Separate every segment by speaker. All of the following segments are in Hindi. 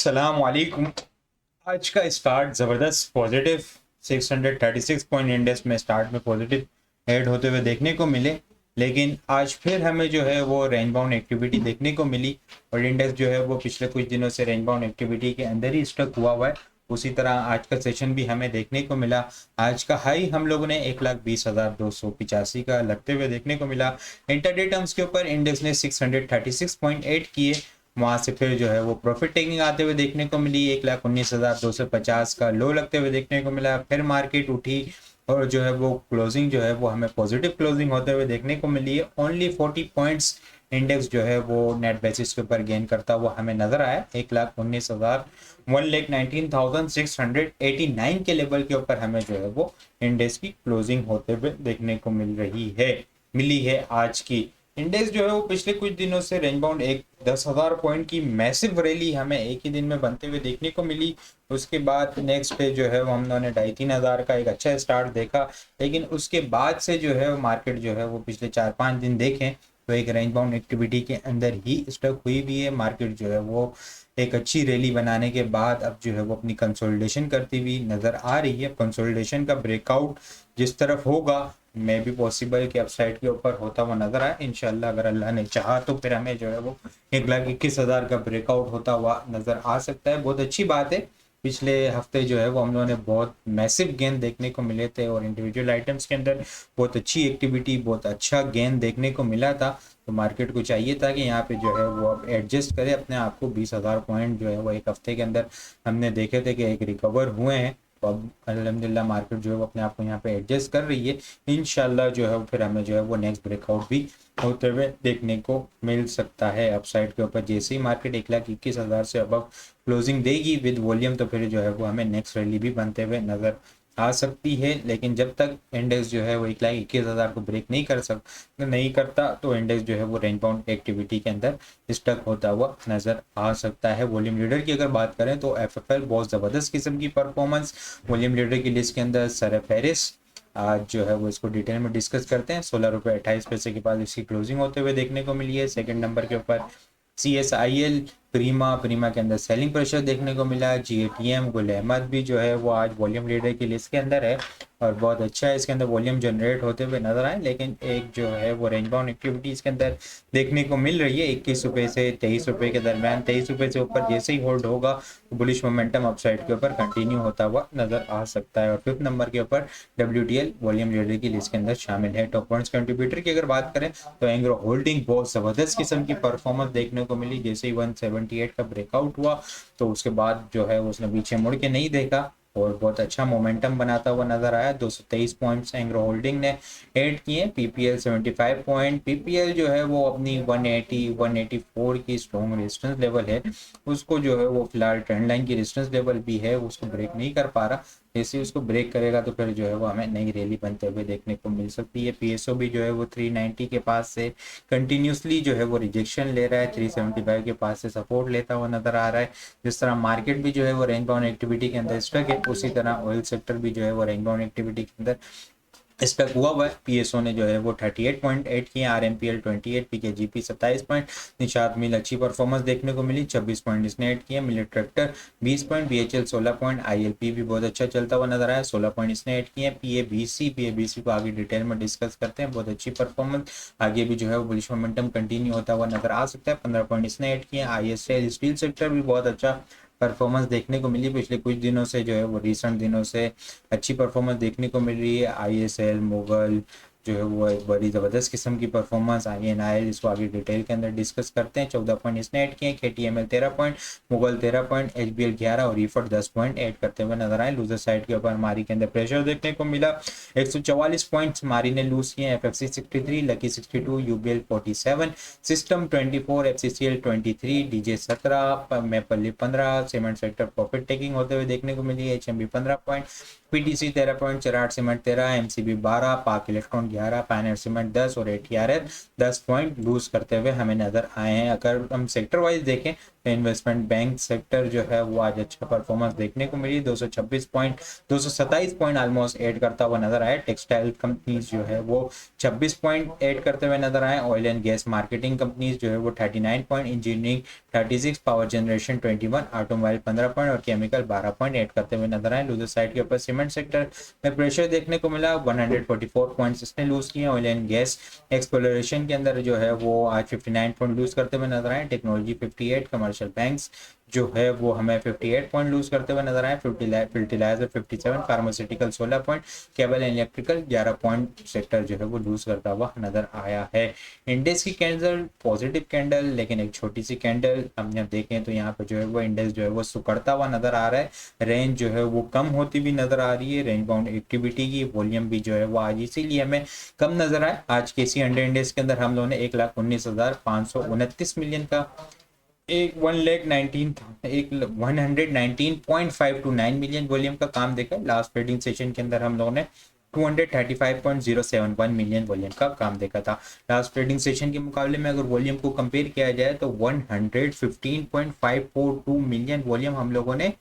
Speaker 1: अस्सलाम वालेकुम। आज का स्टार्ट ज़बरदस्त पॉजिटिव 636 पॉइंट इंडेक्स में स्टार्ट में पॉजिटिव ऐड होते हुए देखने को मिले, लेकिन आज फिर हमें जो है वो रेंज बाउंड एक्टिविटी देखने को मिली और इंडेक्स जो है वो पिछले कुछ दिनों से रेंज बाउंड एक्टिविटी के अंदर ही स्टक हुआ हुआ है। उसी तरह आज का सेशन भी हमें देखने को मिला। आज का हाई हम लोगों ने 1,20,285 का लगते हुए देखने को मिला। इंटरडे टर्म्स के ऊपर इंडेक्स ने 636.8 किए, वहां से फिर जो है वो प्रॉफिट टेकिंग आते हुए देखने को मिली। 1,19,250 का लो लगते हुए देखने को मिला। फिर मार्केट उठी और जो है वो क्लोजिंग जो है वो हमें पॉजिटिव क्लोजिंग होते हुए देखने को मिली है। ओनली 40 पॉइंट्स इंडेक्स जो है वो नेट बेसिस के ऊपर गेन करता हुआ हमें नजर आया। 1,19,689 के लेवल के ऊपर हमें जो है वो इंडेक्स की क्लोजिंग होते हुए देखने को मिली है आज की। इंडेक्स जो है वो पिछले कुछ दिनों से रेंज बाउंड 10,000 पॉइंट की मैसिव रैली हमें एक ही दिन में बनते हुए देखने को मिली। उसके बाद नेक्स्ट डे जो है वो हम लोगों ने 2,500 का एक अच्छा स्टार्ट देखा, लेकिन उसके बाद से जो है मार्केट जो है वो पिछले 4-5 दिन देखें तो एक रेंज बाउंड एक्टिविटी के अंदर ही स्टक हुई है। मार्केट जो है वो एक अच्छी रैली बनाने के बाद अब जो है वो अपनी कंसोलिडेशन करती हुई नजर आ रही है। कंसोलिडेशन का ब्रेकआउट जिस तरफ होगा मे भी पॉसिबल कि अपसाइड के ऊपर होता हुआ नजर आए। इंशाल्लाह अगर अल्लाह ने चाहा तो फिर हमें जो है वो 1,21,000 का ब्रेकआउट होता हुआ नजर आ सकता है। बहुत अच्छी बात है। पिछले हफ्ते जो है वो हम लोगों ने बहुत मैसिव गेन देखने को मिले थे और इंडिविजुअल आइटम्स के अंदर बहुत अच्छी एक्टिविटी, बहुत अच्छा गेन देखने को मिला था। तो मार्केट को चाहिए था कि यहाँ पे जो है वो अब एडजस्ट करे अपने आप को। 20,000 पॉइंट जो है वो एक हफ्ते के अंदर हमने देखे थे कि एक रिकवर हुए हैं। तो अब अल्हम्दुलिल्लाह मार्केट जो है वो अपने आप को यहाँ पे एडजस्ट कर रही है। इंशाल्लाह जो है वो फिर हमें जो है वो नेक्स्ट ब्रेकआउट भी होते हुए देखने को मिल सकता है अपसाइड के ऊपर। जैसे ही मार्केट 1,21,000 से अब क्लोजिंग देगी विद वॉल्यूम तो फिर जो है वो हमें नेक्स्ट रैली भी बनते हुए नजर आ सकती है। लेकिन जब तक इंडेक्स जो है वो 1,21,000 को ब्रेक नहीं करता तो इंडेक्स जो है वो रेंज बाउंड एक्टिविटी के अंदर स्टक होता हुआ नजर आ सकता है। वॉल्यूम लीडर की अगर बात करें तो एफएफएल बहुत ज़बरदस्त किस्म की परफॉर्मेंस। वॉल्यूम लीडर की लिस्ट के अंदर सर फेरिस आज जो है वो इसको डिटेल में डिस्कस करते हैं। 16 रुपये 28 पैसे के पास इसकी क्लोजिंग होते हुए देखने को मिली है। सेकंड नंबर के ऊपर CSIL प्रीमा के अंदर सेलिंग प्रेशर देखने को मिला। GATM गुल अहमद भी जो है वो आज वॉल्यूम लीडर की लिस्ट के अंदर है और बहुत अच्छा है। इसके अंदर वॉल्यूम जनरेट होते हुए नजर आए, लेकिन एक जो है वो रेंज बाउंड एक्टिविटी इसके अंदर देखने को मिल रही है 21 रुपये से 23 रुपये के दरमियान। 23 रुपये से ऊपर जैसे ही होल्ड होगा तो बुलिश मोमेंटम अपसाइड के ऊपर कंटिन्यू होता हुआ नजर आ सकता है। और फिफ्थ नंबर के ऊपर WTL वॉल्यूम लीडर की लिस्ट के अंदर शामिल है। टॉप पॉइंट्स कंट्रीब्यूटर की अगर बात करें तो एंग्रो होल्डिंग बहुत जबरदस्त किस्म की परफॉर्मेंस देखने को मिली। जैसे ही 178 का ब्रेकआउट हुआ तो उसके बाद जो है उसने पीछे मुड़ के नहीं देखा और बहुत अच्छा मोमेंटम बनाता हुआ नजर आया। 223 पॉइंट्स एंग्रो होल्डिंग ने ऐड किए। PPL 75 point. PPL जो है वो अपनी 180 184 की स्ट्रॉन्ग रेजिस्टेंस लेवल है, उसको जो है वो फिलहाल ट्रेंड लाइन की रेजिस्टेंस लेवल भी है, उसको ब्रेक नहीं कर पा रहा। जैसे उसको ब्रेक करेगा तो फिर जो है वो हमें नई रैली बनते हुए देखने को मिल सकती है। PSO भी जो है वो 390 के पास से कंटिन्यूसली जो है वो रिजेक्शन ले रहा है। 375 के पास से सपोर्ट लेता हुआ नजर आ रहा है। जिस तरह मार्केट भी जो है वो रेंज बाउंड एक्टिविटी के अंदर स्टक है, उसी तरह ऑयल सेक्टर भी जो है वो रेंज बाउंड एक्टिविटी के अंदर स्टक हुआ है। PSO ने जो है वो 38.8 किए। RMPL 28, PKGP 27 point. Nishat Mill अच्छी परफॉर्मेंस देखने को मिली, 26 पॉइंट इसने ऐड किए। Millat Tractor 20 point. BHL 16 point. ILP भी बहुत अच्छा चलता हुआ नजर आया, 16 पॉइंट इसने ऐड किए। PABC को आगे डिटेल में डिस्कस करते हैं। बहुत अच्छी परफॉर्मेंस, आगे भी जो है वो बुलिश मोमेंटम कंटिन्यू होता हुआ नजर आ सकता है। 15 पॉइंट इसने ऐड किए। ISL स्टील सेक्टर भी बहुत अच्छा परफॉर्मेंस देखने को मिली पिछले कुछ दिनों से, जो है वो रिसेंट दिनों से अच्छी परफॉर्मेंस देखने को मिल रही है। ISL मुगल जो है वो एक बड़ी ज़बरदस्त किस्म की परफॉर्मेंस। INIL इसको आगे डिटेल के अंदर डिस्कस करते हैं। 14 पॉइंट इसने ऐड किए। KTML 13 point, Mughal 13 point, HBL 11 और रीफर 10 पॉइंट ऐड करते हुए नजर आए। लूजर साइड के ऊपर मारी के अंदर प्रेशर देखने को मिला। 144 पॉइंट्स मारी ने लूज किए। FFC 63, Lucky 62, UBL 47, System 24, FCCL 23, DJ 17, Maple 15, cement sector profit taking होते हुए देखने को मिली। HMB 15 point, PTC 13 point, Cherat cement 13, MCB 12, पाक इलेक्ट्रॉन 11, पायनियर सीमेंट 10 और ATRL 10 पॉइंट लूज करते हुए हमें नजर आए हैं। अगर हम सेक्टर वाइज देखें तो इन्वेस्टमेंट बैंक सेक्टर जो है वो आज अच्छा परफॉर्मेंस देखने को मिली, 226 पॉइंट 227 पॉइंट ऑलमोस्ट ऐड करता हुआ नजर आया। टेक्सटाइल कंपनीज जो है वो 26 पॉइंट ऐड करते हुए नजर आए। Oil and gas marketing companies जो है वो 39 point, engineering 36, power generation 21, automobile 15 point और केमिकल 12 पॉइंट ऐड करते हुए नजर आए। लूजर साइड के ऊपर सीमेंट सेक्टर में प्रेशर देखने को मिला, 144 पॉइंट्स इसने लूज किए। ऑयल एंड गैस एक्सप्लोरेशन के अंदर जो है वो आज 59 पॉइंट लूज करते हुए नजर आए। टेक्नोलॉजी 58, कमर्शियल बैंक्स जो है वो हमें 58 पॉइंट लूज करते हुए नजर आए। Fertiliser 57, pharmaceutical 16 point, cable and electrical 11 point sector जो है वो लूज करता हुआ नजर आया है। इंडेक्स की कैंडल पॉजिटिव कैंडल, लेकिन एक छोटी सी कैंडल हम जब देखें तो यहाँ पे जो है वो इंडेक्स जो है वो सुकड़ता हुआ नजर आ रहा है। रेंज जो है वो कम होती भी नजर आ रही है। रेंज बाउंड एक्टिविटी की वॉल्यूम भी जो है वो आज इसीलिए हमें कम नजर आए। आज के सी 100 इंडेक्स के अंदर हम लोगों ने 1,19,529 मिलियन का एक 119.529 मिलियन वॉल्यूम का काम देखा। लास्ट ट्रेडिंग सेशन के अंदर हम लोगों ने 235.071 मिलियन वॉल्यूम का काम देखा था। लास्ट ट्रेडिंग सेशन के मुकाबले में अगर वॉल्यूम को कंपेयर किया जाए तो 115.542 मिलियन वॉल्यूम हम लोगों ने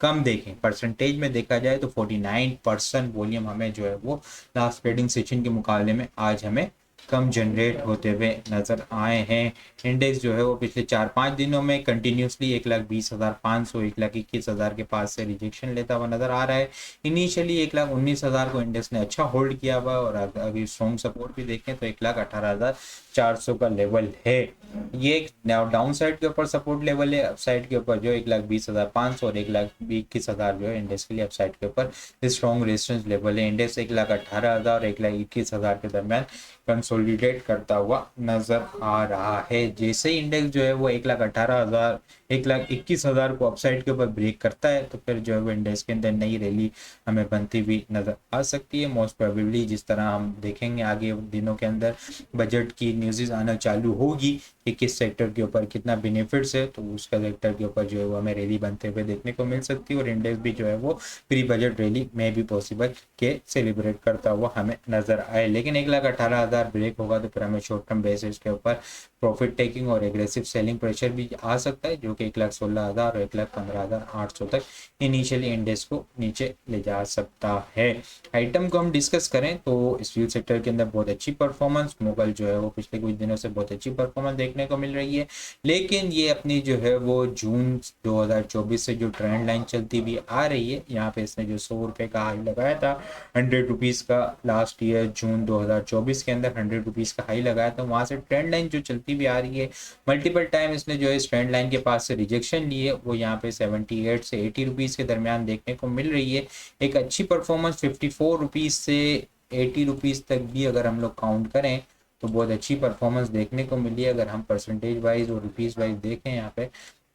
Speaker 1: कम देखें। परसेंटेज में देखा जाए तो 49% वॉल्यूम हमें जो है वो लास्ट ट्रेडिंग सेशन के मुकाबले में आज हमें कम जनरेट होते हुए नजर आए हैं। इंडेक्स जो है वो पिछले 4-5 दिनों में कंटिन्यूसली 1,20,500 1,21,000 के पास से रिजेक्शन लेता हुआ नजर आ रहा है। इनिशियली 1,19,000 को इंडेक्स ने अच्छा होल्ड किया हुआ और अभी स्ट्रॉन्ग सपोर्ट भी देखें तो 1,18,400 का लेवल है। ये डाउन साइड के ऊपर सपोर्ट लेवल है। अपसाइड के ऊपर जो 1,20,500 और 1,21,000 जो है इंडेक्स के लिए अपसाइड के ऊपर स्ट्रॉन्ग रेजिस्टेंस लेवल है। इंडेक्स 1,18,000 और 1,21,000 के दरमियान कंसोलिडेट करता हुआ नजर आ रहा है। जैसे ही इंडेक्स जो है वो 1,18,000 1,21,000 को अपसाइड के ऊपर ब्रेक करता है तो फिर जो है वो इंडेक्स के अंदर नई रैली हमें बनती हुई नजर आ सकती है। मोस्ट प्रोबेबली जिस तरह हम देखेंगे आगे दिनों के अंदर बजट की न्यूज़ आना चालू होगी कि किस सेक्टर के ऊपर कितना बेनिफिट्स है, तो उसका सेक्टर के ऊपर जो है वो हमें रैली बनते हुए देखने को मिल सकती है। और इंडेक्स भी जो है वो प्री बजट रैली में भी पॉसिबल के सेलिब्रेट करता हुआ हमें नजर आए। लेकिन 1,18,000 ब्रेक होगा तो फिर हमें शॉर्ट टर्म बेसिस के ऊपर प्रॉफिट टेकिंग और एग्रेसिव सेलिंग प्रेशर भी आ सकता है, जो कि 1,16,000 और 1,15,800 तक इनिशियली इंडेक्स को नीचे ले जा सकता है। आइटम को हम डिस्कस करें तो स्टील सेक्टर के अंदर बहुत अच्छी परफॉर्मेंस, मोगल जो है वो पिछले कुछ दिनों से बहुत अच्छी परफॉर्मेंस देखने को मिल रही है। लेकिन ये अपनी जो है वो जून 2024 से जो ट्रेंड लाइन चलती हुई आ रही है, यहाँ पे इसने जो 100 रुपये का हाई लगाया था 100 रुपीज़ का, लास्ट ईयर जून 2024 के अंदर 100 रुपीज़ का हाई लगाया था, वहाँ से ट्रेंड लाइन जो चलती भी आ रही है मल्टीपल टाइम इसने जो है ट्रेंड लाइन के पास से रिजेक्शन ली है, वो यहाँ पे 78 से 80 रुपीज़ के दरमियान देखने को मिल रही है। एक अच्छी परफॉर्मेंस 54 रुपीज़ से 80 रुपीज़ तक भी अगर हम लोग काउंट करें तो बहुत अच्छी परफॉर्मेंस देखने को मिली है। अगर हम परसेंटेज वाइज और रुपीज़ वाइज देखें यहाँ पे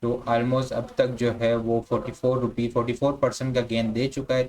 Speaker 1: तो ऑलमोस्ट अब तक जो है वो 44% का गेन दे चुका है।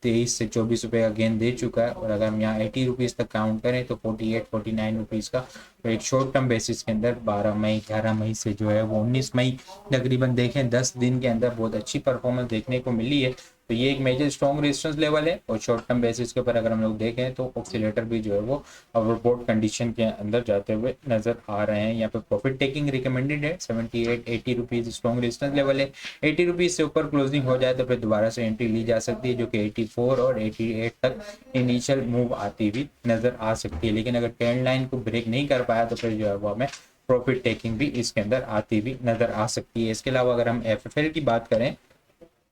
Speaker 1: 23 से 24 रुपये का गेन दे चुका है। और अगर हम यहाँ 80 रुपीज़ तक काउंट करें तो 49 रुपीज़ का तो एक शॉर्ट टर्म बेसिस के अंदर 12 मई 11 मई से जो है वो 19 मई तकरीबन देखें 10 दिन के अंदर बहुत अच्छी परफॉर्मेंस देखने को मिली है। तो ये एक मेजर स्ट्रॉन्ग रेजिस्टेंस लेवल है। और शॉर्ट टर्म बेसिस के ऊपर अगर हम लोग देखें तो ऑक्सीलेटर भी जो है वो ओवरबॉट कंडीशन के अंदर जाते हुए नजर आ रहे हैं। यहाँ पे प्रॉफिट टेकिंग रिकमेंडेड है। 78-80 रुपीज़ स्ट्रॉन्ग रेजिस्टेंस लेवल है। 80 रुपीज़ से ऊपर क्लोजिंग हो जाए तो फिर दोबारा से एंट्री ली जा सकती है, जो कि 84 और 88 तक इनिशियल मूव आती हुई नजर आ सकती है। लेकिन अगर ट्रेंड लाइन को ब्रेक नहीं कर पाया तो फिर जो है वो हमें प्रॉफिट टेकिंग भी इसके अंदर आती हुई नजर आ सकती है। इसके अलावा अगर हम एफएफएल की बात करें,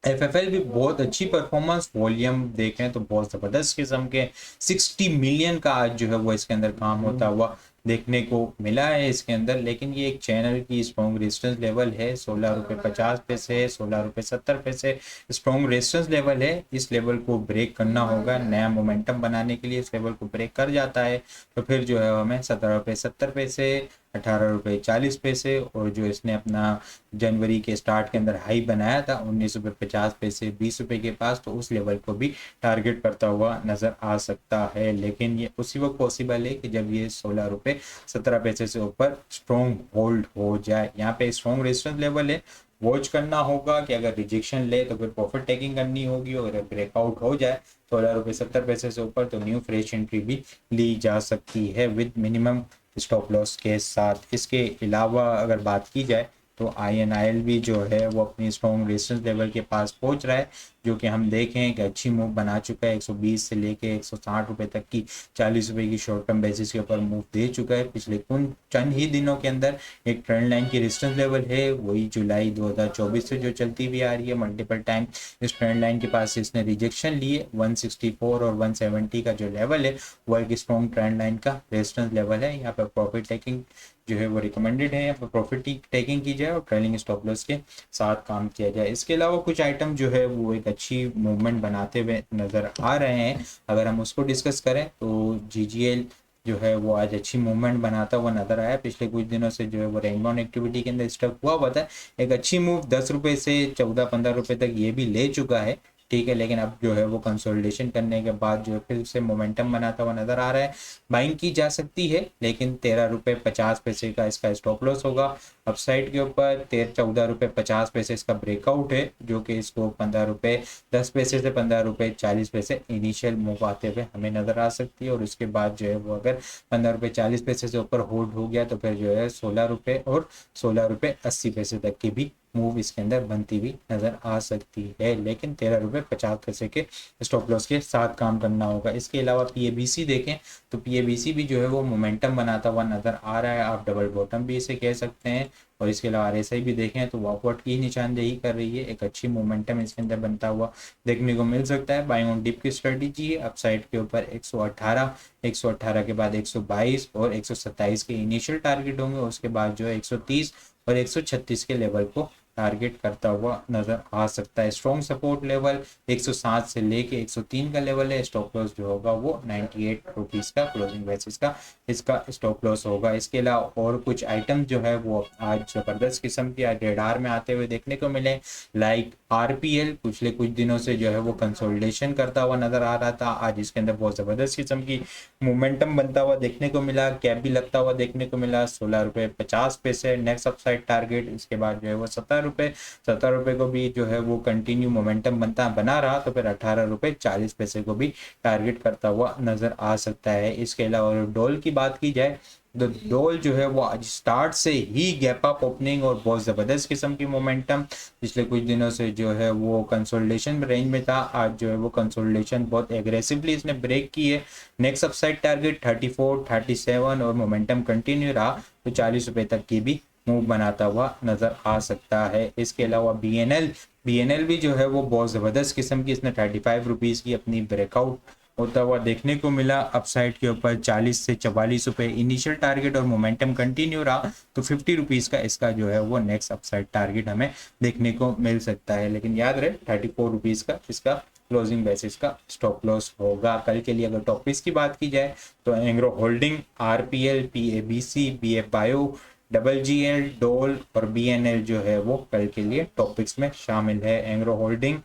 Speaker 1: एफएफएल भी बहुत अच्छी परफॉर्मेंस, वॉल्यूम देखें तो बहुत ज़बरदस्त किस्म के 60 मिलियन का आज जो है वो इसके अंदर काम होता हुआ देखने को मिला है इसके अंदर। लेकिन ये एक चैनल की स्ट्रॉन्ग रेजिस्टेंस लेवल है। 16.50 रुपये 16.70 स्ट्रॉन्ग रेजिस्टेंस लेवल है। इस लेवल को ब्रेक करना होगा। नया मोमेंटम बनाने के लिए इस लेवल को ब्रेक कर जाता है तो फिर जो है हमें 17.70 18.40 और जो इसने अपना जनवरी के स्टार्ट के अंदर हाई बनाया था 19.50 20 रुपये के पास, तो उस लेवल को भी टारगेट करता हुआ नजर आ सकता है। लेकिन ये उसी वक्त पॉसिबल है कि जब ये 16.17 से ऊपर स्ट्रॉन्ग होल्ड हो जाए। यहाँ पे स्ट्रॉन्ग रेजिस्टेंस लेवल है वॉच करना होगा कि अगर रिजेक्शन ले तो फिर प्रॉफिट टेकिंग करनी होगी, और अगर ब्रेकआउट हो जाए 16 रुपये 70 पैसे से ऊपर तो न्यू फ्रेश एंट्री भी ली जा सकती है विद मिनिमम स्टॉप लॉस के साथ। इसके अलावा अगर बात की जाए तो INIL भी जो है वो अपनी स्ट्रॉन्ग रेजिस्टेंस लेवल के पास पहुंच रहा है, जो कि हम देखें कि अच्छी मूव बना चुका है। 120 से लेके 160 रुपए तक की 40 रुपए की शॉर्ट टर्म बेसिस के ऊपर मूव दे चुका है पिछले कुछ चंद ही दिनों के अंदर। एक ट्रेंड लाइन की रेजिस्टेंस लेवल है वही जुलाई 2024 से जो चलती हुई आ रही है। मल्टीपल टाइम इस ट्रेंड लाइन के पास इसने रिजेक्शन लिए। 164 और 170 का जो लेवल है वो एक स्ट्रॉन्ग ट्रेंड लाइन का रेजिस्टेंस लेवल है। यहाँ पर प्रॉफिट टेकिंग जो है वो रिकमेंडेड है, यहाँ पर प्रॉफिट टेकिंग की जाए और ट्रेलिंग स्टॉप लॉस के साथ काम किया जाए। इसके अलावा कुछ आइटम जो है वो एक अच्छी मूवमेंट बनाते हुए नजर आ रहे हैं। अगर हम उसको डिस्कस करें तो GGL जो है वो आज अच्छी मूवमेंट बनाता हुआ नजर आया। पिछले कुछ दिनों से जो है वो रेंज बाउंड एक्टिविटी के अंदर स्टक हुआ था। एक अच्छी मूव 10 रुपए से 14-15 रुपए तक ये भी ले चुका है, ठीक है, लेकिन अब जो है वो कंसोलिडेशन करने के बाद जो है फिर से मोमेंटम बनाता हुआ नजर आ रहा है। बाइंग की जा सकती है, लेकिन 13 रुपये 50 पैसे का इसका स्टॉप लॉस होगा। अपसाइड के ऊपर 14 रुपये 50 पैसे इसका ब्रेकआउट है, जो कि इसको 15 रुपये 10 पैसे से 15 रुपये 40 पैसे इनिशियल मूव आते हुए हमें नजर आ सकती है। और उसके बाद जो है वो अगर 15 रुपये 40 पैसे से ऊपर होल्ड हो गया तो फिर जो है 16 रुपये और 16 रुपये 80 पैसे तक की भी मूव इसके अंदर बनती हुई नजर आ सकती है, लेकिन 13 रुपये 50 पैसे के स्टॉप लॉस के साथ काम करना होगा। इसके अलावा PABC देखें तो PABC भी जो है वो मोमेंटम बनाता हुआ नजर आ रहा है, आप डबल बॉटम भी इसे कह सकते हैं। और इसके अलावा RSI भी देखें तो वॉकआउट की निशानदेही कर रही है, एक अच्छी मोमेंटम इसके अंदर बनता हुआ देखने को मिल सकता है। बाइंग ऑन डिप की स्ट्रेटेजी है, अपसाइड के ऊपर 118 के बाद 122 और 127 के इनिशियल टारगेट होंगे। उसके बाद जो है 130 और 136 के लेवल को टारगेट करता हुआ नजर आ सकता है। स्ट्रॉन्ग सपोर्ट लेवल 107 से लेके 103 का लेवल है। स्टॉप लॉस जो होगा वो 98 रुपीज का क्लोजिंग बेसिस का इसका स्टॉप लॉस होगा। इसके अलावा और कुछ आइटम जो है वो आज जबरदस्त किस्म के आज रेडार में आते हुए देखने को मिले, लाइक RPL पिछले कुछ दिनों से जो है वो कंसोलिडेशन करता हुआ नजर आ रहा था। आज इसके अंदर बहुत जबरदस्त किस्म की मोमेंटम बनता हुआ देखने को मिला, कैप भी लगता हुआ देखने को मिला। 16 रुपये 50 पैसे नेक्स्ट अपसाइड टारगेट। इसके बाद जो है वो 17 रुपये को भी जो है वो कंटिन्यू मोमेंटम बना रहा तो फिर 18 रुपये 40 पैसे को भी टारगेट करता हुआ नजर आ सकता है। इसके अलावा डॉल की बात की जाए तो डॉल जो है वो आज स्टार्ट से ही गैप अप ओपनिंग और बहुत ज़बरदस्त किस्म की मोमेंटम पिछले कुछ दिनों से जो है वो कंसोलिडेशन रेंज में था। आज जो है वो कंसोलिडेशन बहुत एग्रेसिवली इसने ब्रेक की है। नेक्स्ट अपसाइड टारगेट 34 37 और मोमेंटम कंटिन्यू रहा तो 40 रुपये तक की भी मूव बनाता हुआ नजर आ सकता है। इसके अलावा BNL भी जो है वो बहुत ज़बरदस्त किस्म की इसने 35 रुपीज़ की अपनी ब्रेकआउट होता हुआ देखने को मिला। अपसाइड के ऊपर 40 से 44 रुपये इनिशियल टारगेट और मोमेंटम कंटिन्यू रहा तो 50 रुपीज़ का इसका जो है वो नेक्स्ट अपसाइड टारगेट हमें देखने को मिल सकता है। लेकिन याद रहे 34 रुपीज़ का इसका क्लोजिंग बेसिस का स्टॉप लॉस होगा। कल के लिए अगर टॉपिक्स की बात की जाए तो Engro holding, RPL, PABC, BF bio, GGL, डोल और BNL जो है वो कल के लिए टॉपिक्स में शामिल है। एंग्रो होल्डिंग,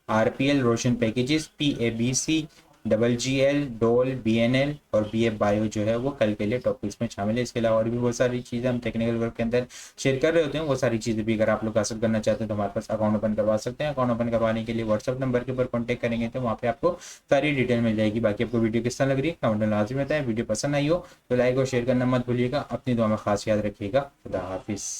Speaker 1: RPL, रोशन पैकेजेस, PABC, GGL, डोल, BNL और BF बायो जो है वो कल के लिए टॉपिक्स में शामिल है। इसके अलावा और भी बहुत सारी चीज़ें हम टेक्निकल वर्क के अंदर शेयर कर रहे होते हैं। वो सारी चीज़ें भी अगर आप लोग हासिल करना चाहते हैं तो हमारे पास अकाउंट ओपन करवा सकते हैं। अकाउंट ओपन करवाने के लिए व्हाट्सअप नंबर के ऊपर कॉन्टैक्ट करेंगे तो वहाँ पे आपको सारी डिटेल मिल जाएगी। बाकी आपको वीडियो किस तरह लग रही है कमेंट में लाजमी बताएं। वीडियो पसंद आई हो तो लाइक और शेयर करना मत भूलिएगा। अपनी दुआ में खास याद रखिएगा। खुदा हाफिज़।